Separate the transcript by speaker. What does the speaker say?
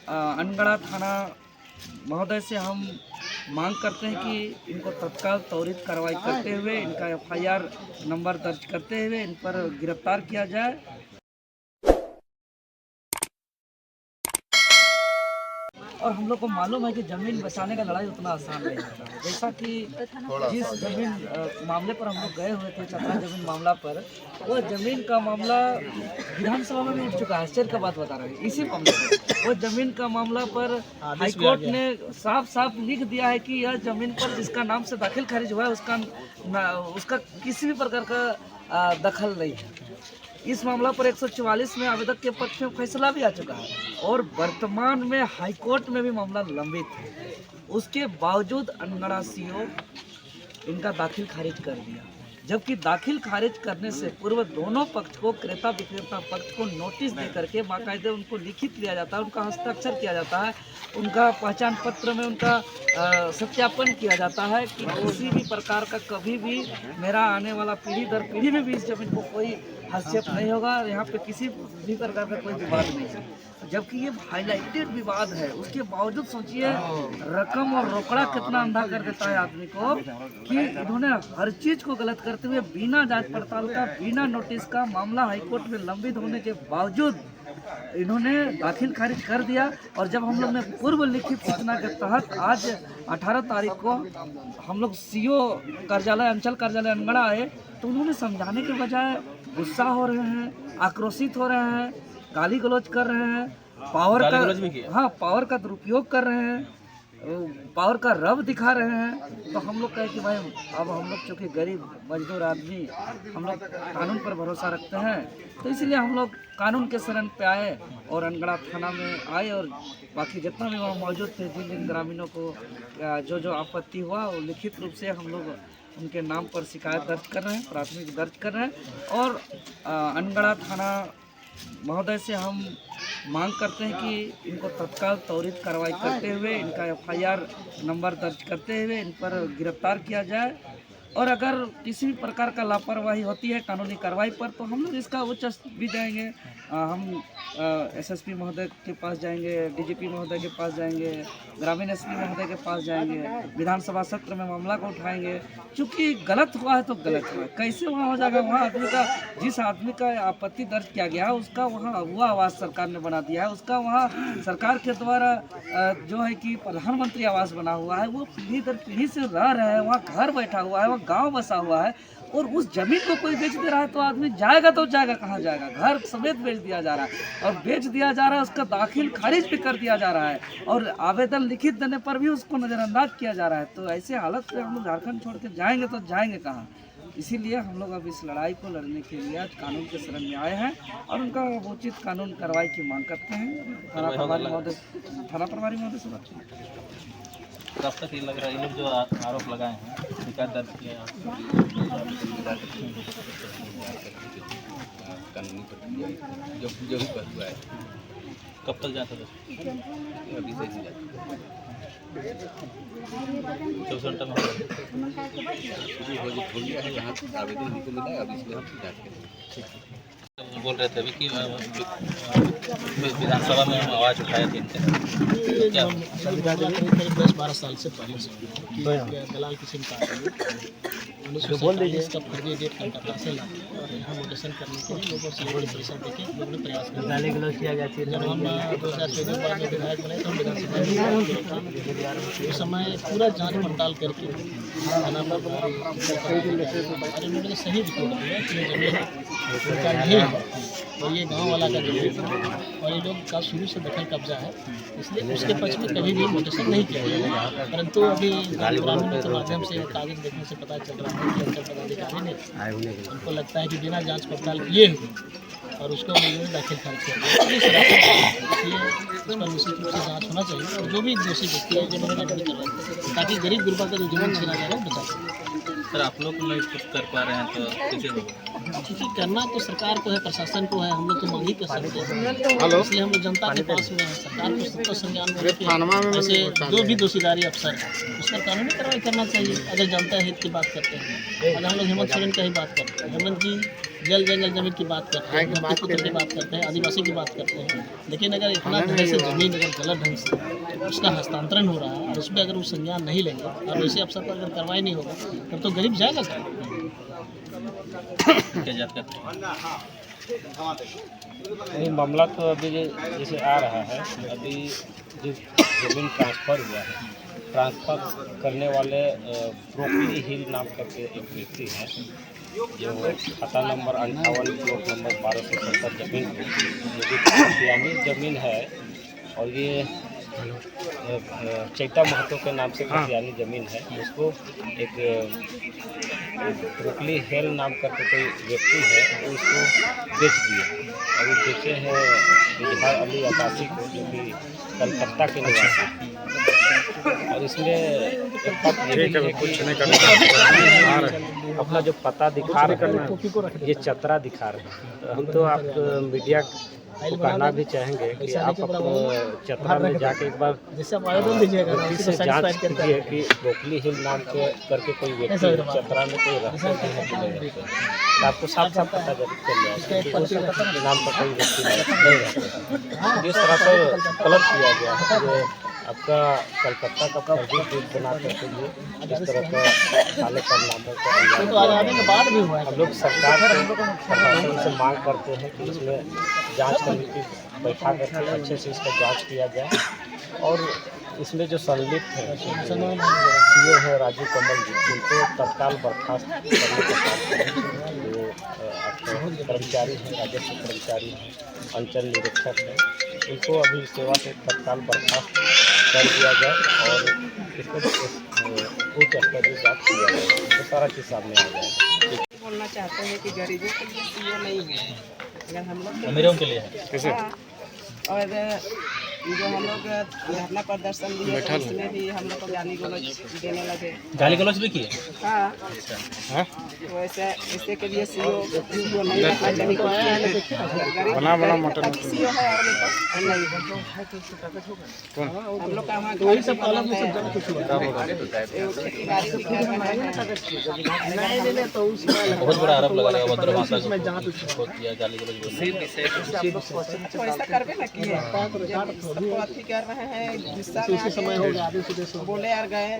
Speaker 1: अनगढ़ा थाना महोदय से हम मांग करते हैं कि इनको तत्काल त्वरित कार्रवाई करते हुए इनका एफआईआर नंबर दर्ज करते हुए इन पर गिरफ्तार किया जाए। और हम लोग को मालूम है कि ज़मीन बचाने का लड़ाई उतना आसान नहीं होता है। जैसा कि जिस ज़मीन मामले पर हम लोग गए हुए थे, चतरा ज़मीन मामला पर, वो ज़मीन का मामला विधानसभा में भी उठ चुका है। आश्चर्य का बात बता रहे हैं, इसी मामले पर वो ज़मीन का मामला पर हाईकोर्ट ने साफ साफ लिख दिया है कि यह ज़मीन पर जिसका नाम से दाखिल खारिज हुआ है उसका किसी भी प्रकार का दखल नहीं है। इस मामला पर 144 में आवेदक के पक्ष में फैसला भी आ चुका है और वर्तमान में हाईकोर्ट में भी मामला लंबित है। उसके बावजूद अनगढ़ा सीओ इनका दाखिल खारिज कर दिया, जबकि दाखिल खारिज करने से पूर्व दोनों पक्ष को, क्रेता विक्रेता पक्ष को नोटिस दे करके बाकायदे उनको लिखित लिया जाता है, उनका हस्ताक्षर किया जाता है, उनका पहचान पत्र में उनका सत्यापन किया जाता है कि किसी भी प्रकार का कभी भी मेरा आने वाला पीढ़ी दर पीढ़ी में भी इस जमीन को कोई हस्तक्षेप नहीं होगा, यहाँ पे किसी भी प्रकार का कोई विवाद नहीं है। जबकि ये हाईलाइटेड विवाद है, उसके बावजूद सोचिए रकम और रोकड़ा कितना अंधा कर देता है आदमी को कि इन्होंने हर चीज को गलत करते हुए बिना जांच पड़ताल का, बिना नोटिस का मामला हाईकोर्ट में लंबित होने के बावजूद इन्होंने दाखिल खारिज कर दिया। और जब हम लोग ने पूर्व लिखित सूचना के तहत आज 18 तारीख को हम लोग सीओ कार्यालय, अंचल कार्यालय अनगढ़ा आए, तो उन्होंने समझाने के बजाय गुस्सा हो रहे हैं, आक्रोशित हो रहे हैं, गाली गलौज कर रहे हैं, पावर का दुरुपयोग कर रहे हैं, पावर का रव दिखा रहे हैं। तो हम लोग कहे कि भाई अब हम लोग चूँकि गरीब मजदूर आदमी, हम लोग कानून पर भरोसा रखते हैं, तो इसलिए हम लोग कानून के शरण पे आए और अनगढ़ा थाना में आए और बाकी जितना भी वहाँ मौजूद थे, जिन जिन ग्रामीणों को जो आपत्ति हुआ वो लिखित रूप से हम लोग उनके नाम पर शिकायत दर्ज कर रहे हैं, प्राथमिक दर्ज कर रहे हैं। और अनगढ़ा थाना महोदय से हम मांग करते हैं कि इनको तत्काल त्वरित कार्रवाई करते हुए इनका एफआईआर नंबर दर्ज करते हुए इन पर गिरफ्तार किया जाए। और अगर किसी भी प्रकार का लापरवाही होती है कानूनी कार्रवाई पर, तो हम लोग इसका उच्च भी जाएंगे, हम एसएसपी महोदय के पास जाएंगे, डीजीपी महोदय के पास जाएंगे, ग्रामीण एसपी महोदय के पास जाएंगे, विधानसभा सत्र में मामला को उठाएंगे। चूँकि गलत हुआ है तो गलत हुआ है, कैसे वहाँ हो जाएगा? वहाँ आदमी का, जिस आदमी का आपत्ति दर्ज किया गया है उसका वहाँ अगुआ आवास सरकार ने बना दिया है, उसका वहाँ सरकार के द्वारा जो है कि प्रधानमंत्री आवास बना हुआ है, वो पीढ़ी दर पीढ़ी से रह रहे हैं, वहाँ घर बैठा हुआ है, वहाँ गांव बसा हुआ है, और उस जमीन को कोई बेच दे रहा है तो आदमी जाएगा तो जाएगा कहाँ जाएगा? घर समेत बेच दिया जा रहा है और बेच दिया जा रहा है, उसका दाखिल खारिज भी कर दिया जा रहा है और आवेदन लिखित देने पर भी उसको नज़रअंदाज किया जा रहा है। तो ऐसे हालत में हम लोग झारखंड छोड़ के जाएंगे तो जाएंगे कहाँ? इसीलिए हम लोग अब इस लड़ाई को लड़ने के लिए आज कानून के शरण में आए हैं और उनका उचित कानून कार्रवाई की मांग करते हैं। थाना प्रभारी महोदय से बात
Speaker 2: कब तक ये लग रहा है, ये लोग जो आरोप लगाए हैं, शिकायत दर्ज किया
Speaker 3: कानूनी प्रक्रिया जो भी हुआ है,
Speaker 2: कब तक जाता था?
Speaker 3: अभी से ही
Speaker 2: 24 घंटा में
Speaker 3: हो गया है। यहाँ आवेदन हमको मिला है, अब इसलिए हम जांच करेंगे।
Speaker 2: बोल रहे थे अभी कि विधानसभा में हम आवाज़ उठाए थे इनसे, क्या
Speaker 4: संविदा देने करीब 10-12 साल से पहले से कि दलाल किसी ने कहा बोल दीजिए इसका फर्जी डेट का तहसील और यहाँ मोटेशन करने के लिए लोगों से बड़ी पैसा देके लोगों ने प्रयास किया, गाली गलौज किया जाती है। जब हम 2014 में बाद में विधायक बने तो हम विधानसभा में उस समय पूरा जांच पड़ताल करके थाना प्रभारी और उन्होंने सही रिपोर्ट दिया कि जमीन उनका नहीं है और ये गाँव वाला का जमीन और ये लोग का शुरू से दखल कब्जा है, इसलिए उसके पक्ष में कभी भी मोटेशन नहीं किया जाएगा। परंतु अभी ग्रामीणों के माध्यम से कागज देखने से पता चल रहा है कि अंचल पदाधिकारी ने उनको लगता है कि बिना जांच पड़ताल किए हुए और उसको उन्होंने दाखिल खारिज कर दिया। इस पर निश्चित रूप से जाँच होना चाहिए और जो भी दोषी व्यक्ति है जो मैंने करवाई ताकि गरीब गुरबा का जो जीवन छीना जा रहा है बचा सके।
Speaker 2: सर आप लोग नहीं कुछ कर पा रहे हैं तो कैसे होगा?
Speaker 4: क्योंकि करना तो सरकार को है, प्रशासन को है, हम लोग तो मांग ही कर सकते हैं। इसलिए हम लोग जनता के पास हुए हैं। सरकार को सत्ता संज्ञान में लेके जैसे जो भी दोषीदारी अफसर है उसका कानूनी कार्रवाई करना चाहिए। अगर जनता हित की बात करते हैं, अगर हम लोग हेमंत सोरेन का ही बात करते हैं, हेमंत जी जल जंगल जमीन की बात करते हैं, पुत्र की बात करते हैं, आदिवासी की बात करते हैं, लेकिन अगर इतना ढंग से जमीन अगर गलत ढंग से उसका हस्तांतरण हो रहा है और उसमें अगर वो संज्ञान नहीं लेंगे और ऐसे अफसर पर अगर कार्रवाई नहीं होगा तब तो गरीब जाएगा क्या?
Speaker 2: क्या जात करते हैं?
Speaker 5: नहीं, मामला तो अभी जैसे आ रहा है, अभी जो जमीन ट्रांसफ़र हुआ है, ट्रांसफ़र करने वाले ब्रोकली हिल नाम करके एक व्यक्ति है, जो खाता नंबर 58 प्लॉट नंबर 1270 जमीन है, जो कि खतियानी ज़मीन है और ये चैता महतो के नाम से खतियानी ज़मीन है। उसको एक ब्रोकली हेल नाम करके कोई व्यक्ति है वो उसको बेच दिए। अभी बेचे हैं इजहार अली अब्बासी को, जो कि कलकत्ता के निवासी। और इसमें एक बात ये भी है कि अपना जो पता दिखा रहे हैं, ये चतरा दिखा रहे हैं। हम तो आप मीडिया को कहना भी चाहेंगे कि आप चतरा में जाके एक बार
Speaker 4: जैसे आप आवेदन दीजिएगा ना,
Speaker 5: से जांच कीजिए कि ब्रोकली हिल नाम के करके कोई व्यक्ति चतरा में कोई रहते हैं कि नहीं रहते, तो आपको साफ साफ पता चल जाएगा कि उस नाम पर कोई व्यक्ति नहीं रहते। इस तरह से गलत किया गया है जो आपका कलकत्ता का फर्जी केस बना करके लिए इस तरह का काले कारनामों को अंजाम
Speaker 4: तो आने के बाद भी हुआ है।
Speaker 5: हम लोग सरकार से प्रशासन से मांग करते हैं कि इसमें जांच कमेटी बैठा करके अच्छे से इसका जांच किया जाए और इसमें जो संलिप्त है सीओ है राजू कमल जी, जिनको तत्काल बर्खास्त करने के साथ जो आपके कर्मचारी हैं, राजस्व कर्मचारी हैं, अंचल निरीक्षक हैं, इनको अभी सेवा से तत्काल बर्खास्त कर दिया जाए और इसको उच्च स्तरीय जांच किया जाए तो सारा चीज़ सामने आ जाएगा।
Speaker 6: बोलना चाहते हैं कि गरीबों के लिए सीओ नहीं है, अगर हम लोग
Speaker 2: अमीरों के लिए है।
Speaker 6: हाँ, और जो हम लोग धरना प्रदर्शन दिए तो उसमें भी हम लोग को गाली गलौज देने लगे।
Speaker 2: गाली गलौज भी किए?
Speaker 6: हाँ, तो ऐसे के लिए सीओ नहीं रखना चाहिए। गरीब सीओ है और नहीं हम लोग का वहाँ घर सब अलग है, खेती बाड़ी भी घर में है।
Speaker 2: बहुत बड़ा आरोप लगा रहा है भद्र भाषा को किया, गाली गलौज बोले।
Speaker 6: तो ऐसा करवे ना किए, सबको अथी कर रहे हैं, गुस्सा में आके बोले यार गए।